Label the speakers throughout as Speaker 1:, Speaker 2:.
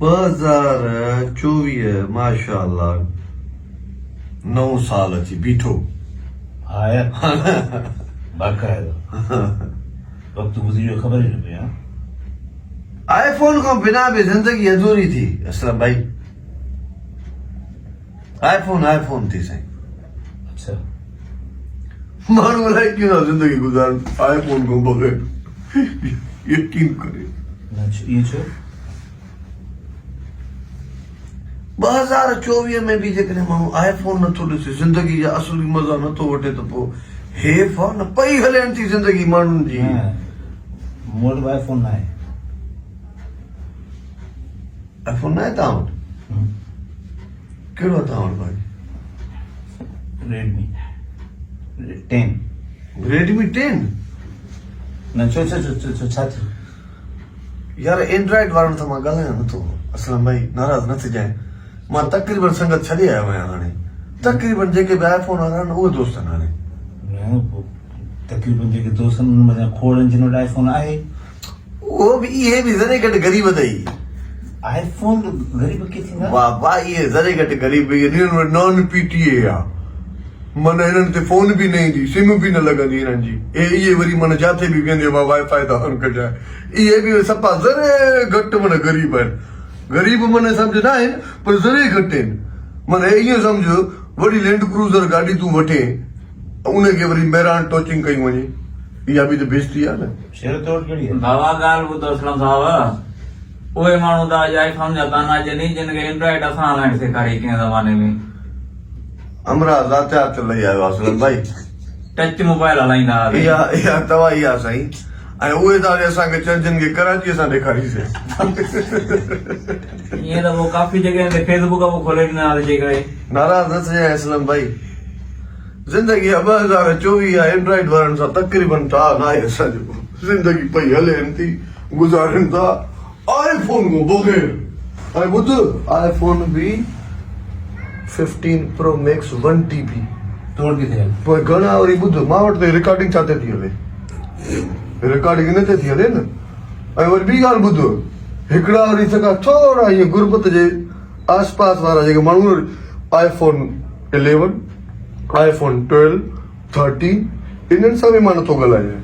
Speaker 1: 2024 माशाअल्लाह 9 साल अची बीठो
Speaker 2: आया बाकायदा वक्त गुज़री जो ख़बर ही न पई। हाँ
Speaker 1: आईफोन को बिना भी जिंदगी अधूरी थी असलम भाई। आईफोन थी साईं।
Speaker 2: अच्छा
Speaker 1: माण्हू अलाए कीअं जिंदगी गुज़ारनि आईफोन को बग़ैर यकीन करे।
Speaker 2: ये छो
Speaker 1: 2024 में भी जेकॾहिं माण्हू आईफोन नथो ॾिसे ज़िंदगी जा असुली मज़ा नथो वठे त पोइ हेफ़ आहे न पई हलेनि थी ज़िंदगी माण्हुनि जी।
Speaker 2: मूं वटि आईफोन न आहे।
Speaker 1: आईफोन न आहे तव्हां वटि? कहिड़ो आहे तव्हां वटि भाई?
Speaker 2: रेडमी 10।
Speaker 1: रेडमी 10?
Speaker 2: न छो छो छो छो छो छा थियो?
Speaker 1: यार एंड्रॉइड वारनि सां मां ॻाल्हायां नथो असलम भाई, नाराज़ न थिजांइ। मां तक़रीबन संगत छॾे आयो आहियां हाणे। तक़रीबन जेके बि आईफोन वारा आहिनि उहे दोस्त आहिनि हाणे।
Speaker 2: तक़रीबन जेके दोस्त आहिनि उन में खोड़नि जिन वटि आईफोन आहे।
Speaker 1: उहो बि इहे बि ज़रे घटि ग़रीब अथई।
Speaker 2: आईफोन ग़रीब कीअं थींदा?
Speaker 1: वाह इहे ज़रे घटि ग़रीब इन्हनि वटि नॉन पीटीए आहे। माना हिननि ते फोन बि न ईंदी, सिम बि न लॻंदी हिननि जी। इहे वरी माना जिथे बि वेंदे मां वाईफाई था ऑन कजाए। इहे बि सफ़ा ज़रे घटि माना ग़रीब आहिनि। ग़रीब माना सम्झ न आहिनि पर ज़रे घटि आहिनि। माना ईअं सम्झो वॾी लैंड क्रूज़र गाॾी तूं वठे उनखे वरी मैरान टोचिंग कई वञे, इहा बि त बेइज़ती आहे न।
Speaker 2: शेर तोड़ कहिड़ी आहे?
Speaker 3: बाबा ॻाल्हि ॿुधो असलम साहब, उहे माण्हू त अॼु आईफोन जा ताना ॾिनी जिन खे एंड्रॉइड असां हलाइण सेखारी कंहिं ज़माने में।
Speaker 1: अमराज़ हथ लही आयो आहे असलम भाई।
Speaker 3: टच मोबाइल हलाईंदा हुआ।
Speaker 1: इहा तव्हां इहा साईं। ऐं उहे त हाणे असांखे चर्चनि खे कराचीअ सां ॾेखारीसीं।
Speaker 3: ईअं त पोइ काफ़ी जॻह ते फेसबुक बि खोले ॾिना जे करे।
Speaker 1: नाराज़ न थिजांइ असलम भाई। ज़िंदगी 2024 आहे एंड्रॉइड वारनि सां तक़रीबन था न आहे असांजो। ज़िंदगी पई हलेनि थी, गुज़ारनि था आईफोन को बग़ैर। ऐं ॿुध आईफोन बि 15 प्रो मैक्स 1 TB
Speaker 2: तोड़ किथे आहे?
Speaker 1: पोइ घणा वरी ॿुध मां वटि त रिकॉर्डिंग छा ते थी हले, रिकॉर्डिंग न ते थी हले न। ऐं वरी ॿी ॻाल्हि ॿुध, हिकिड़ा वरी सका थोरा ईअं गुरबत जे आस पास वारा जेके माण्हू आईफोन 11 आईफोन 12 13 इन्हनि सां बि मां नथो ॻाल्हायां।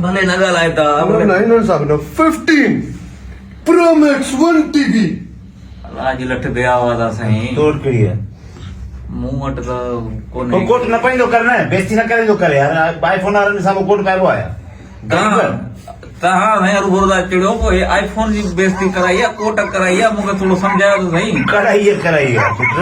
Speaker 3: भले न ॻाल्हाए था
Speaker 1: इन्हनि सां बि न 15 प्रो मैक्स 1 TB।
Speaker 3: अलाह जी लठ ते आवाज़ आहे साईं।
Speaker 2: तोड़ कहिड़ी आहे?
Speaker 3: मूं वटि त कोन्हे।
Speaker 2: कोट न पाईंदो कर न, बेइज्जती न करे करे यार। आईफोन वारनि सां कोट पाइबो आहे?
Speaker 3: तव्हां साईं रूबरू था चिड़ियो पोइ आईफोन जी बेइज्जती कराई आहे, कोट कराई आहे, मूंखे थोरो सम्झायो त सही।
Speaker 2: कराई आहे पुट।